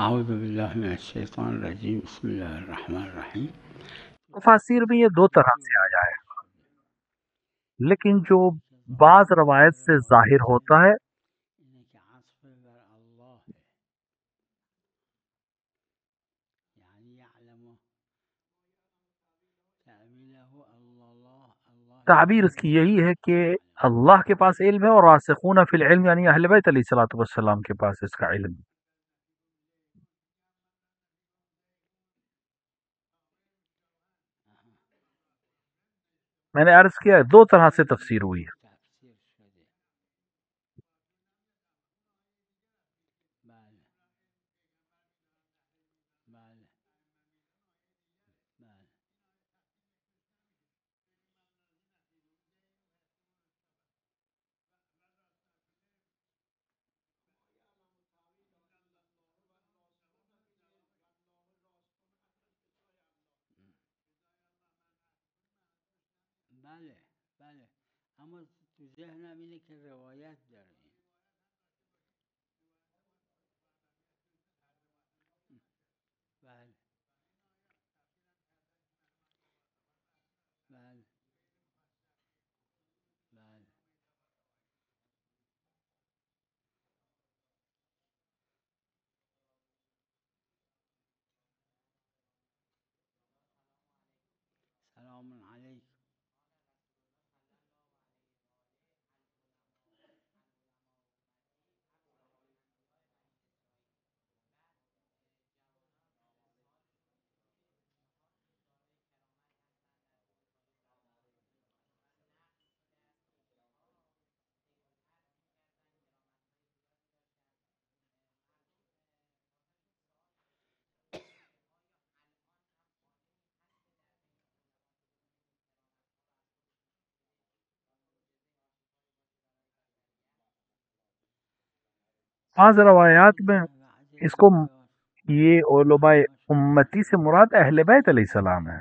اعوذ باللہ من الشیطان الرجیم بسم اللہ الرحمن الرحیم۔ تفاسیر میں یہ دو طرح سے آیا ہے، لیکن جو بعض روایت سے ظاہر ہوتا ہے تعبیر اس کی یہی ہے کہ اللہ کے پاس علم ہے اور راسخون فی العلم یعنی اہل بیت علیہ الصلوۃ والسلام کے پاس اس کا علم ہے۔ میں نے عرض کیا ہے دو طرح سے تفسیر ہوئی ہے۔ بله بله، اما تو ذهنم اینه که روایت داره این. بله بله بله. سلام علیکم. بعض روایات میں اس کو یہ علماء امتی سے مراد اہل بیت علیہ السلام ہے،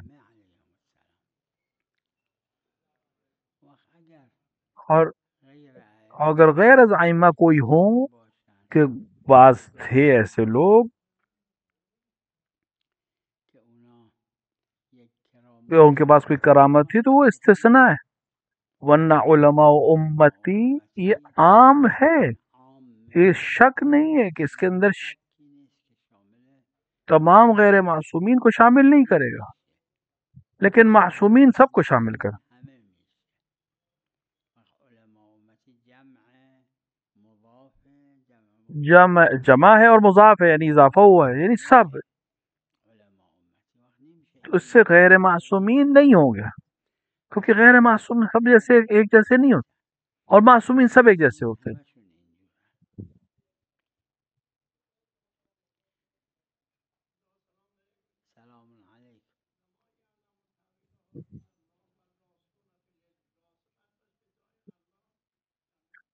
اور اگر غیر از ائمہ کوئی ہوں کہ بعض تھے ایسے لوگ کہ ان کے پاس کوئی کرامت تھی تو وہ استثناء ہے، ورنہ علماء امتی یہ عام ہے، یہ شک نہیں ہے کہ اس کے اندر تمام غیر معصومین کو شامل نہیں کرے گا، لیکن معصومین سب کو شامل کر۔ جمع ہے اور مضاف ہے یعنی اضافہ ہوا ہے، یعنی سب، تو اس سے غیر معصومین نہیں ہوں گے، کیونکہ غیر معصوم سب جیسے ایک جیسے نہیں ہوتے، اور معصومین سب ایک جیسے ہوتے ہیں۔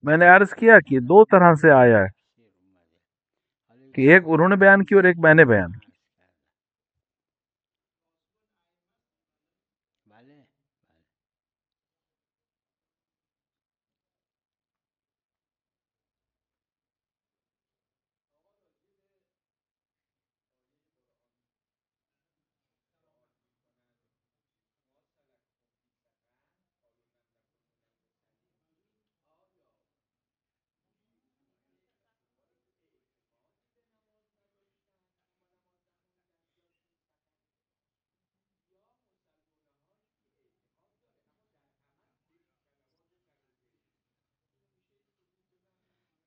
میں نے عرض کیا کہ دو طرح سے آیا ہے، کہ ایک انہوں نے بیان کی اور ایک میں نے بیان کی۔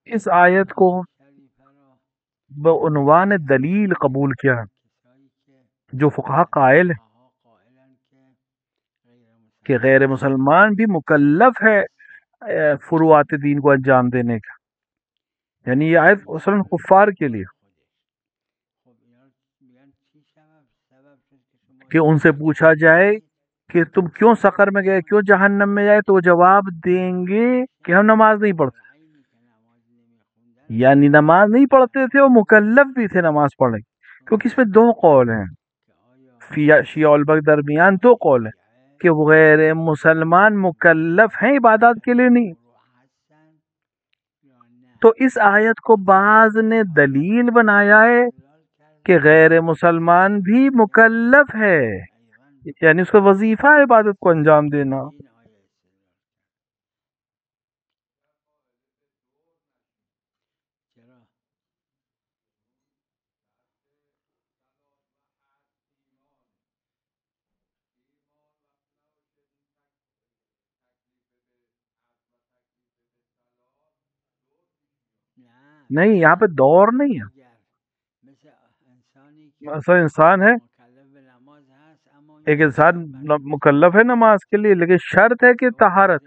اس آیت کو بعنوان دلیل قبول کیا جو فقہا قائل ہے کہ غیر مسلمان بھی مکلف ہے فروعات دین کو انجام دینے کا، یعنی یہ آیت اصلاً کفار کے لیے، کہ ان سے پوچھا جائے کہ تم کیوں سقر میں گئے، کیوں جہنم میں جائے، تو وہ جواب دیں گے کہ ہم نماز نہیں پڑھتے، یعنی نماز نہیں پڑھتے تھے اور مکلف بھی تھے نماز پڑھنے، کیونکہ اس میں دو قول ہیں، شیعہ علماء کے درمیان دو قول ہیں کہ وہ غیر مسلمان مکلف ہیں عبادات کے لیے نہیں۔ تو اس آیت کو بعض نے دلیل بنایا ہے کہ غیر مسلمان بھی مکلف ہے، یعنی اس کا وظیفہ ہے عبادت کو انجام دینا. نہیں، یہاں پہ دور نہیں ہے، ایسا انسان ہے، ایک انسان مکلف ہے نماز کے لیے، لیکن شرط ہے کہ طہارت.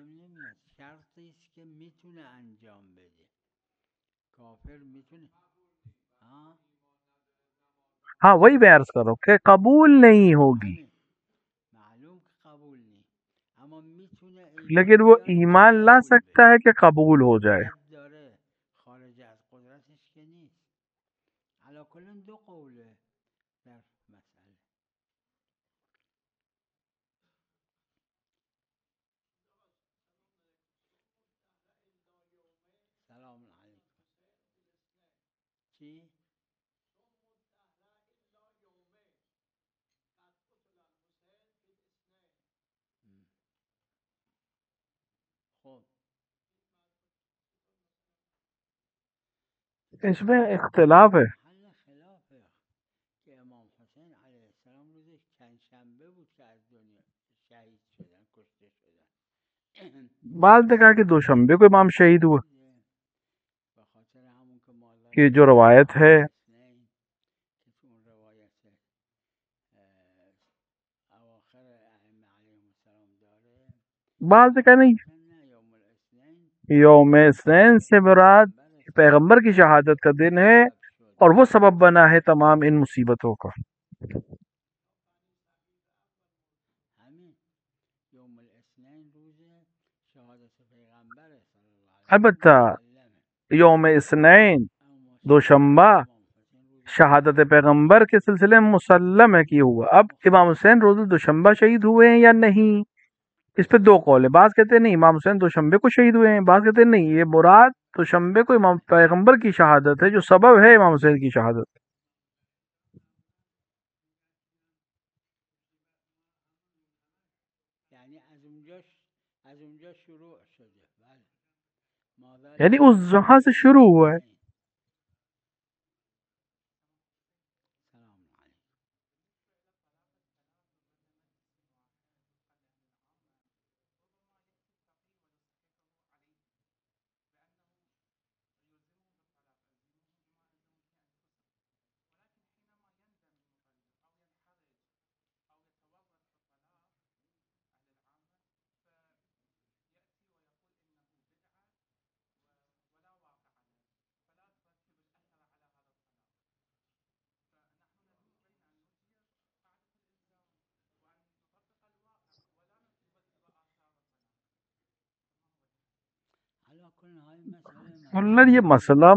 ہاں وہی میں عرض کر رہا ہوں کہ قبول نہیں ہوگی، لیکن وہ ایمان لا سکتا ہے کہ قبول ہو جائے. اس میں اختلاف ہے. بعض نے کہا کہ دوشنبے کو امام شہید ہوئے، کہ جو روایت ہے. بعض نے کہا نہیں، یوم اثنین سے مراد پیغمبر کی شہادت کا دن ہے، اور وہ سبب بنا ہے تمام ان مصیبتوں کا. البتہ یوم اثنین دوشنبہ شہادت پیغمبر کے سلسلے میں مسلم ہے کہ یہ ہوا. اب امام حسین روز دوشنبہ شہید ہوئے ہیں یا نہیں، اس پہ دو قول ہیں. بعض کہتے ہیں نہیں امام حسین دوشنبے کو شہید ہوئے ہیں، بعض کہتے ہیں نہیں یہ مراد دوشنبے کو امام پیغمبر کی شہادت ہے جو سبب ہے امام حسین کی شہادت. یعنی اس جہاں سے شروع ہوا ہے. اللہ یہ مسئلہ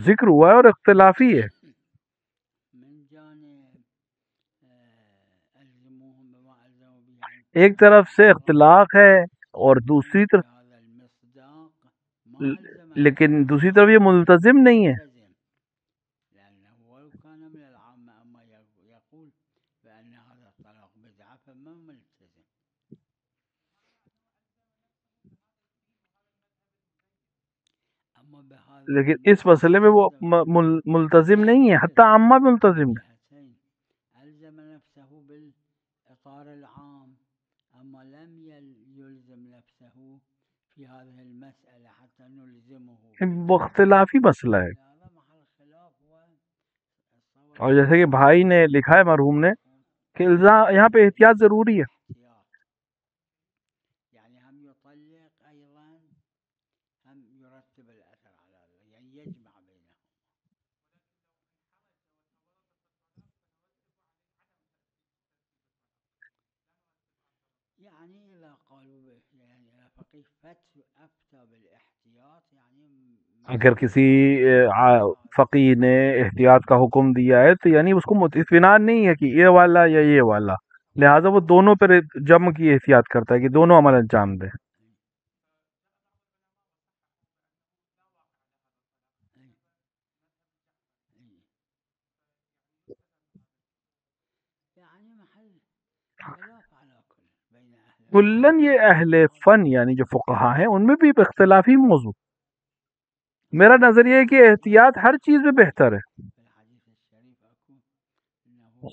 ذکر ہوا ہے اور اختلافی ہے. ایک طرف سے اختلاف ہے اور دوسری طرف لیکن دوسری طرف یہ ملتزم نہیں ہے. لیکن اس مسئلے میں وہ ملتزم نہیں ہے، حتی عامہ ملتزم ہے. وہ اختلافی مسئلہ ہے. اور جیسے کہ بھائی نے لکھا ہے مرحوم نے کہ الزام یہاں پہ احتیاط ضروری ہے. اگر کسی فقیہ نے احتیاط کا حکم دیا ہے تو یعنی اس کو اطمینان نہیں ہے کہ یہ والا یا یہ والا، لہذا وہ دونوں پر جم کی احتیاط کرتا ہے کہ دونوں عمل انجام دیں. کلن یہ اہل فن یعنی جو فقہا ہیں ان میں بھی اختلافی موضوع. میرا نظریہ ہے کہ احتیاط ہر چیز میں بہتر ہے،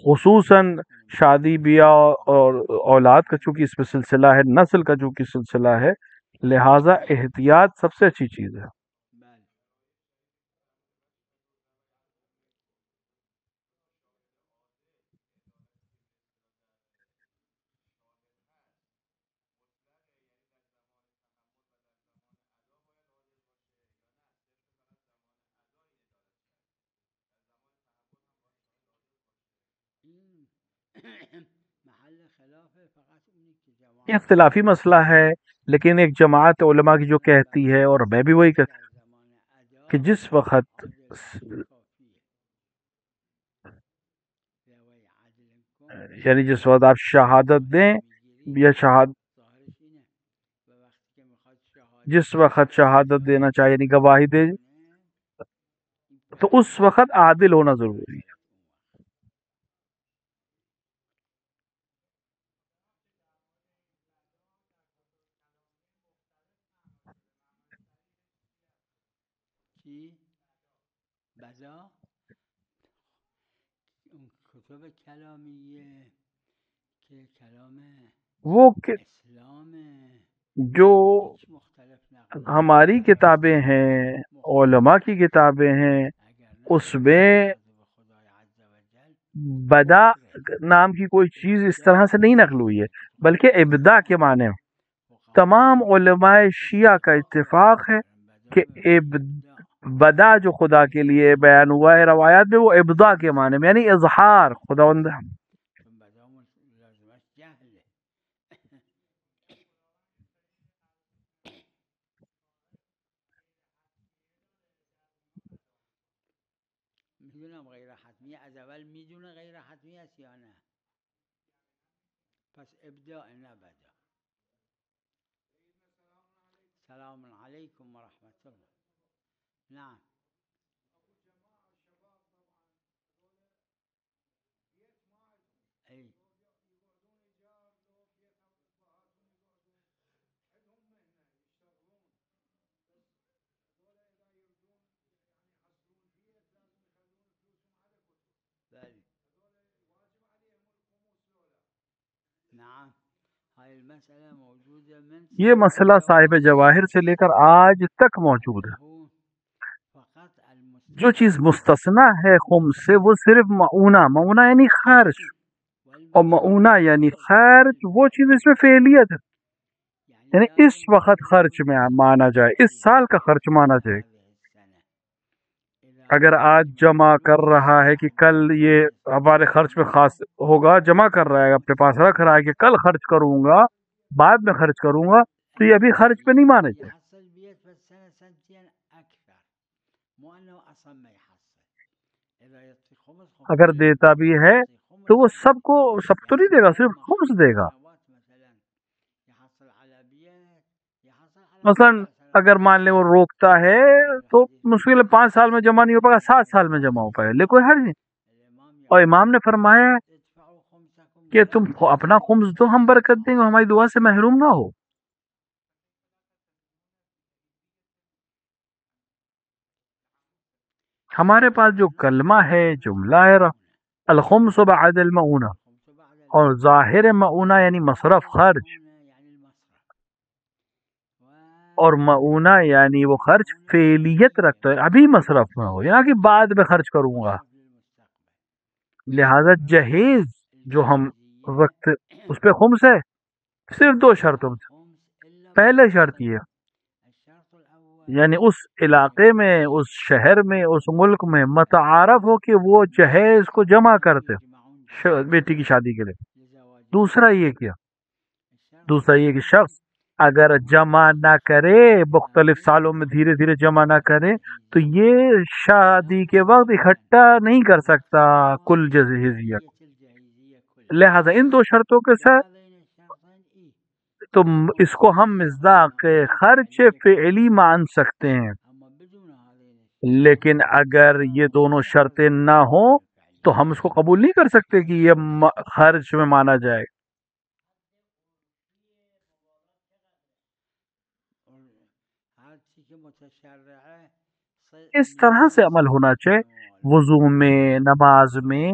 خصوصاً شادی بیاہ اور اولاد کا چونکہ اس میں سلسلہ ہے، نسل کا چونکہ سلسلہ ہے، لہٰذا احتیاط سب سے اچھی چیز ہے. یہ اختلافی مسئلہ ہے، لیکن ایک جماعت علماء کی جو کہتی ہے، اور میں بھی وہی کہتا کہ جس وقت یعنی جس وقت آپ شہادت دیں یا جس وقت شہادت دینا چاہیے یعنی گواہی دے، تو اس وقت عادل ہونا ضروری ہے. وہ جو ہماری کتابیں ہیں، علماء کی کتابیں ہیں، اس میں بدا نام کی کوئی چیز اس طرح سے نہیں نقل ہوئی ہے، بلکہ ابدا کے معنی تمام علماء شیعہ کا اتفاق ہے کہ بدا جو خدا کے لیے بیان ہوا ہے روایات میں، وہ ابدا کے معنی میں یعنی اظہار خداوند. السلام علیکم ورحمۃ اللہ. نعم. یہ مسئلہ صاحب جواہر سے لے کر آج تک موجود ہے. جو چیز مستثنا ہے خمس سے وہ صرف معونہ یعنی خرچ، اور معونہ یعنی خرچ وہ چیز اس میں فعلیت ہے، یعنی اس وقت خرچ میں مانا جائے، اس سال کا خرچ مانا جائے. اگر آج جمع کر رہا ہے کہ کل یہ ہمارے خرچ میں خاص ہوگا، جمع کر رہا ہے اپنے پاس رکھ رہا ہے کہ کل خرچ کروں گا، بعد میں خرچ کروں گا، تو یہ ابھی خرچ پہ نہیں مانے جائے. اگر دیتا بھی ہے تو وہ سب تو نہیں دے گا، صرف خمس دے گا. مثلا اگر مان لیں وہ روکتا ہے تو مشکل 5 سال میں جمع نہیں ہو پائے گا، 7 سال میں جمع ہو پائے گا، لیکن کوئی حرج نہیں. اور امام نے فرمایا کہ تم اپنا خمس دو، ہم برکت دیں گے، ہماری دعا سے محروم نہ ہو. ہمارے پاس جو کلمہ ہے، جملہ ہے الخمس بعد المعونہ، اور ظاہر معونہ یعنی مصرف خرچ، اور معونہ یعنی وہ خرچ فعلیت رکھتا ہے، ابھی مصرف نہ ہو یہاں کہ بعد میں خرچ کروں گا. لہذا جہیز جو ہم وقت اس پہ خمس ہے صرف 2 شرطوں میں. پہلے شرط یہ یعنی اس علاقے میں، اس شہر میں، اس ملک میں متعارف ہو کہ وہ جہیز کو جمع کرتے بیٹی کی شادی کے لیے. دوسرا یہ کہ شخص اگر جمع نہ کرے، مختلف سالوں میں دھیرے دھیرے جمع نہ کرے، تو یہ شادی کے وقت اکٹھا نہیں کر سکتا کل جہیزیت. لہذا ان 2 شرطوں کے ساتھ تو اس کو ہم مصداق خرچ فعلی مان سکتے ہیں. لیکن اگر یہ دونوں شرطیں نہ ہوں تو ہم اس کو قبول نہیں کر سکتے کہ یہ خرچ میں مانا جائے. اور ہر چیز کے متشرع اس طرح سے عمل ہونا چاہیے وضو میں، نماز میں،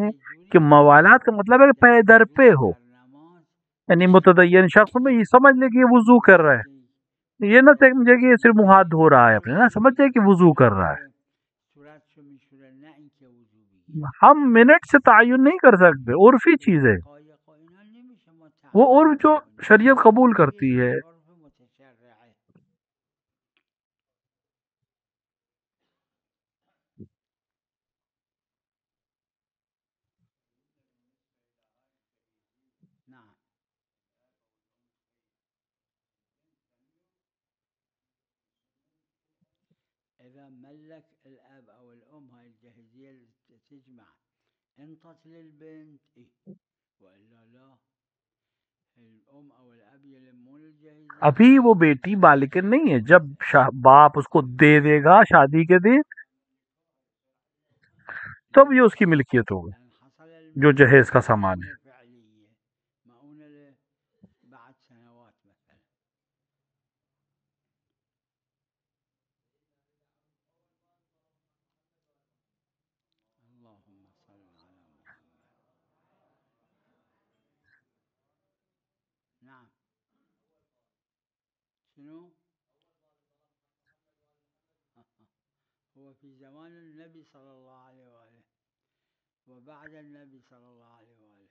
کہ موالات کا مطلب ہے کہ پے در پہ ہو. یعنی متدین شخص میں یہ سمجھ لے کہ یہ وضو کر رہا ہے، یہ نہ سمجھے کہ یہ صرف منہ ہاتھ دھو رہا ہے اپنے، نہ سمجھ جائے کہ وضو کر رہا ہے. ہم منٹ سے تعین نہیں کر سکتے، عرفی چیز ہے وہ، عرف جو شریعت قبول کرتی ہے. إذا ملك الأب أو الأم هاي الجاهزية اللي تجمع انطت للبنت وإلا لا الأم أو الأب يلمون الجاهزية. ابھی وہ بیٹی بالغ نہیں ہے، جب باپ اس کو دے دے گا شادی کے دن تب یہ اس کی ملکیت ہوگی، جو جہیز کا سامان ہے. بعد سنوات مثلا. اللهم صل على محمد. نعم. شنو؟ هو في زمان النبي صلى الله عليه وآله وبعد النبي صلى الله عليه وآله.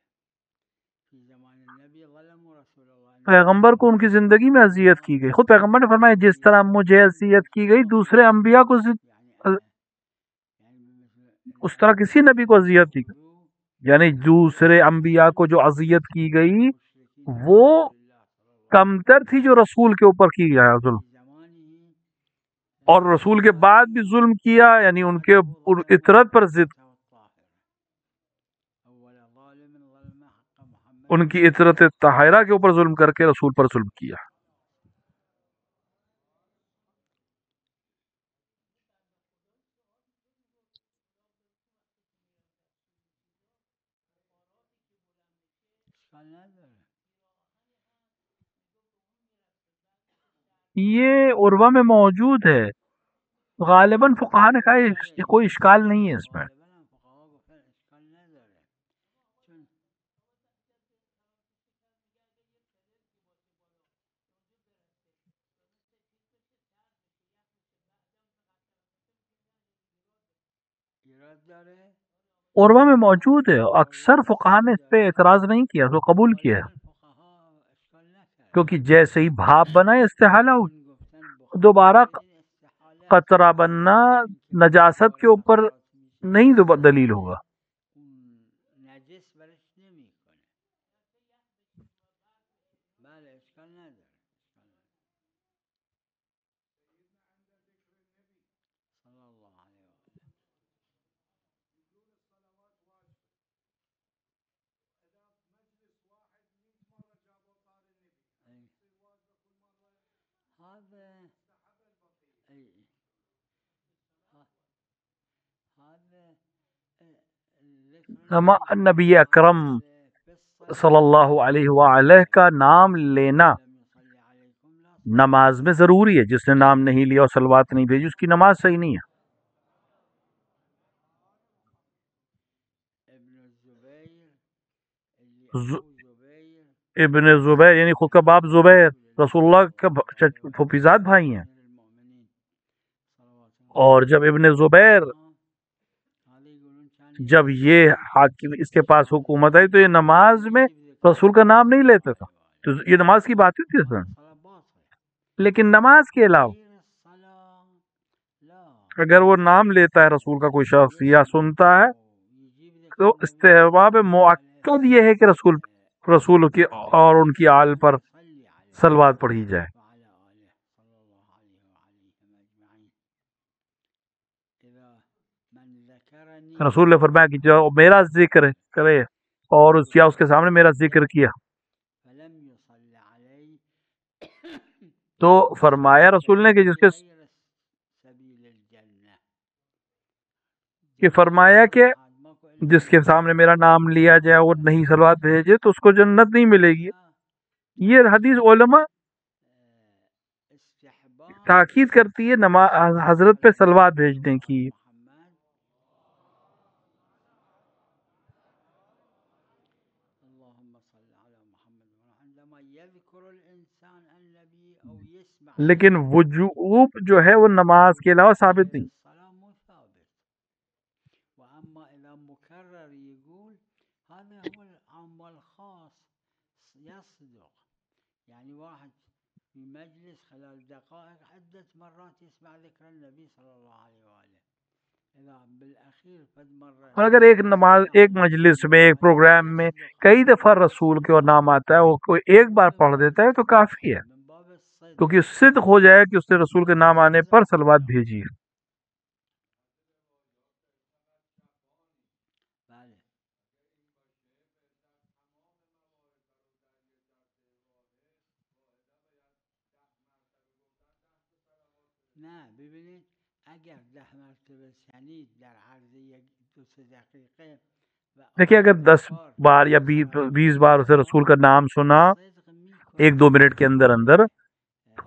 في زمان النبي ظلموا رسول الله. پیغمبر کو ان کی زندگی میں اذیت کی گئی. خود پیغمبر نے فرمایا جس طرح مجھے اذیت کی گئی دوسرے انبیاء کو اس طرح کسی نبی کو اذیت کی گئی. یعنی دوسرے انبیاء کو جو اذیت کی گئی وہ کمتر تھی جو رسول کے اوپر کی گیا ظلم، اور رسول کے بعد بھی ظلم کیا، یعنی ان کے اطرت پر ضد، ان کی اطرت طاہرہ کے اوپر ظلم کر کے رسول پر ظلم کیا. یہ عروہ میں موجود ہے، غالباً فقہا نے کہا کوئی اشکال نہیں ہے اس میں. عروہ میں موجود ہے، اکثر فقہا نے اس پہ اعتراض نہیں کیا، اس کو قبول کیا، کیونکہ جیسے ہی بھاپ بنا استحالہ ہو، دوبارہ قطرہ بننا نجاست کے اوپر نہیں دلیل ہوگا. نبی اکرم صلی اللہ علیہ وآلہ کا نام لینا نماز میں ضروری ہے. جس نے نام نہیں لیا اور صلوات نہیں بھیجی اس کی نماز صحیح نہیں ہے. ابن زبیر یعنی خود کا باپ زبیر رسول اللہ کا پھوپھیزاد بھائی ہیں، اور جب ابن زبیر جب یہ حاکم اس کے پاس حکومت آئی تو یہ نماز میں رسول کا نام نہیں لیتا تھا، تو یہ نماز کی بات ہی تھی سر. لیکن نماز کے علاوہ اگر وہ نام لیتا ہے رسول کا کوئی شخص یا سنتا ہے تو استحباب مؤکد یہ ہے کہ رسول کی اور ان کی آل پر صلوات پڑھی جائے. رسول نے فرمایا کہ جو میرا ذکر کرے اور اس کے سامنے میرا ذکر کیا تو فرمایا رسول نے کہ فرمایا کہ جس کے سامنے میرا نام لیا جائے اور نہیں صلوات بھیجے تو اس کو جنت نہیں ملے گی. یہ حدیث علماء تاکید کرتی ہے حضرت پہ صلوات بھیجنے کی. لیکن وجوب جو ہے وہ نماز کے علاوہ ثابت نہیں. يعني واحد في مجلس خلال دقائق عدة مرات يسمع ذكر النبي صلى الله عليه وآله إذا بالأخير فد مرة. اور اگر ایک نماز ایک مجلس میں ایک پروگرام میں کئی دفعہ رسول کے نام آتا ہے وہ کوئی ایک بار پڑھ دیتا ہے تو کافی ہے، کیونکہ صدق ہو جائے کہ اس نے رسول کے نام آنے پر صلوات بھیجی ہے. نه ببینید اگر 10 مرتبه شنید در عرض 1-2 دقیقه دیکھیے اگر 10 بار یا 20 بار اسے رسول کا نام سنا 1-2 منٹ کے اندر اندر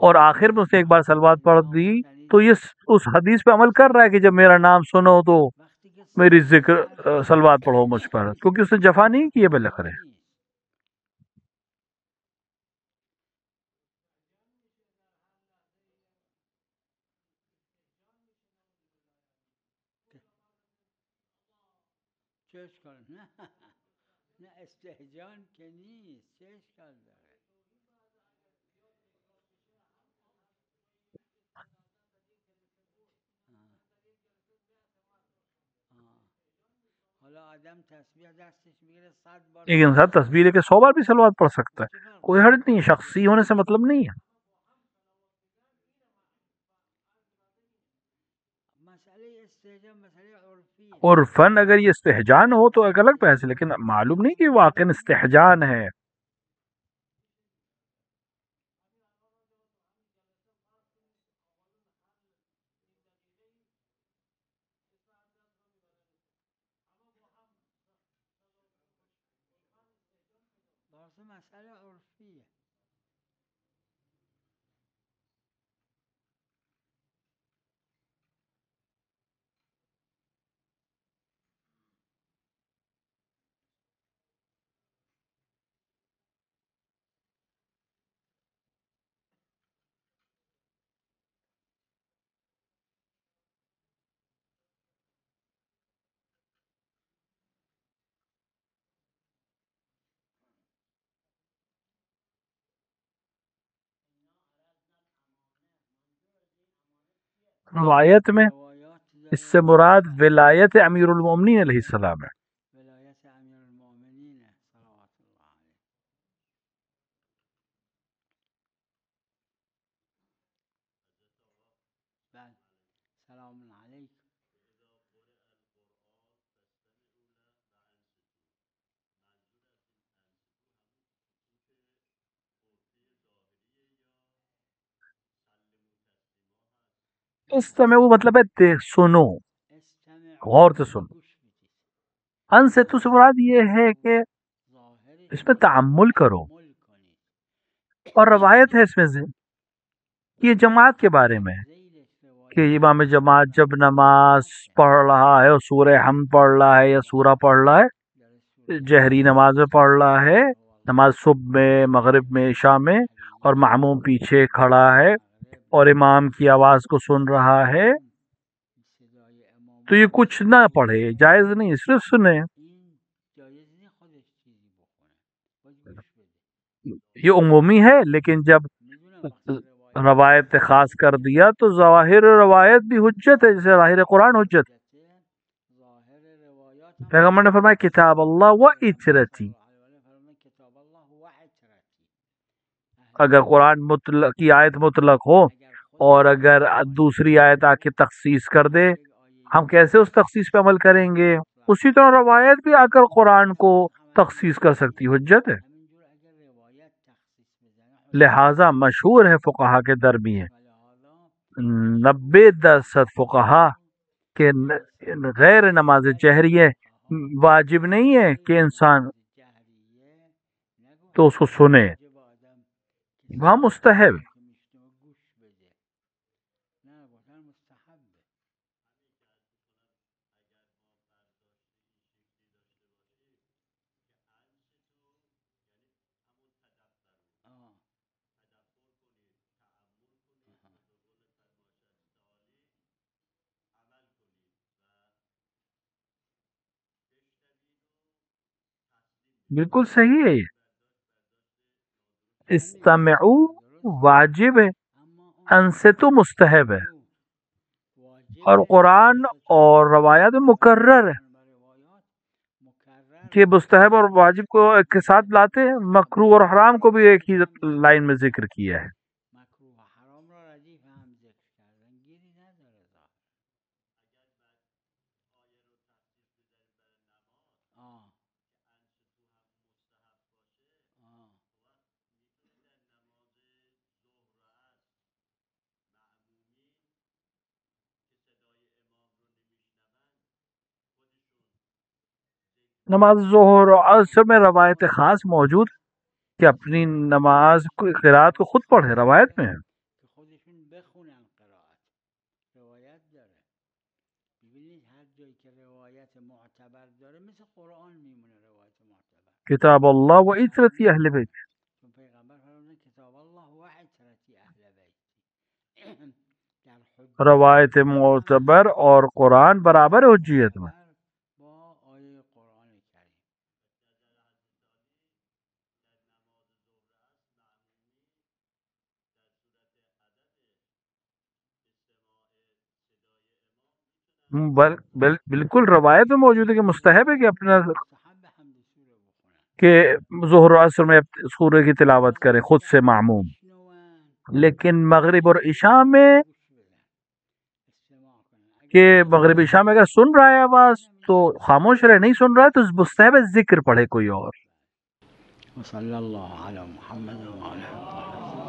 اور آخر میں اس نے ایک بار صلوات پڑھ دی تو یہ اس حدیث پہ عمل کر رہا ہے کہ جب میرا نام سنو تو میری ذکر صلوات پڑھو مجھ پر، کیونکہ اس نے جفا نہیں کی ہے بالآخر. چه اشکال نه استهجان که نیست، چه اشکال داره؟ حالا آدم تسبیح دستش میگیره 100 بار، ایک انسان تسبیح لے کے 100 بار بھی صلوات پڑھ سکتا ہے، کوئی حرج نہیں ہے، شخصی ہونے سے مطلب نہیں ہے. عرفاً اگر یہ استہجان ہو تو ایک الگ بحث ہے، لیکن معلوم نہیں کہ واقعاً استہجان ہے. مسئله عرفیه. روایت میں اس سے مراد ولایت امیر المومنین علیہ السلام ہے. ولایت امیر المومنین صلوات اللہ علیہ. بله سلام علیکم. استمع وہ مطلب ہے سنو، غور سے سنو. انصتو سے مراد یہ ہے کہ اس میں تعمل کرو، اور روایت ہے اس میں سے یہ جماعت کے بارے میں کہ امام جماعت جب نماز پڑھ رہا ہے اور سورہ حمد پڑھ رہا ہے یا سورہ پڑھ رہا ہے، جہری نماز میں پڑھ رہا ہے، نماز صبح میں، مغرب میں، عشاء میں، اور معموم پیچھے کھڑا ہے اور امام کی آواز کو سن رہا ہے، تو یہ کچھ نہ پڑھے، جائز نہیں، صرف سنے. یہ عمومی ہے، لیکن جب روایت خاص کر دیا تو ظاہر روایت بھی حجت ہے، جیسے ظاہر قرآن حجت. پیغمبر نے فرمایا کتاب اللہ و اطرتی. اگر قرآن مطلق کی آیت مطلق ہو اور اگر دوسری آیت آ کے تخصیص کر دے، ہم کیسے اس تخصیص پہ عمل کریں گے؟ اسی طرح روایت بھی آ کر قرآن کو تخصیص کر سکتی، حجت ہے. لہذا مشہور ہے فقہا کے درمیان 90% فقہا کہ غیر نماز جہریہ واجب نہیں ہے کہ انسان تو اس کو سنے، وہاں مستحب. بالکل صحیح ہے. یہ استمعو واجب ہے، انصتو مستحب ہے، اور قرآن اور روایات مکرر ہے کہ مستحب اور واجب کو ایک کے ساتھ لاتے ہیں، مکروہ اور حرام کو بھی ایک ہی لائن میں ذکر کیا ہے. نماز ظہر و عصر میں روایت خاص موجود ہے کہ اپنی نماز قرات کو خود پڑھے، روایت میں ہے. کتاب اللہ و عترت اہل بیت، روایت معتبر اور قرآن برابر حجیت میں. بالکل روایت میں موجود ہے کہ مستحب ہے کہ اپنا کہ ظہر و عصر میں سورہ کی تلاوت کرے خود سے معموم، لیکن مغرب اور عشاء میں کہ مغرب عشاء میں اگر سن رہا ہے آواز تو خاموش رہے، نہیں سن رہا ہے تو مستحب ذکر پڑھے کوئی اور. وصلی اللہ علی محمد وعلی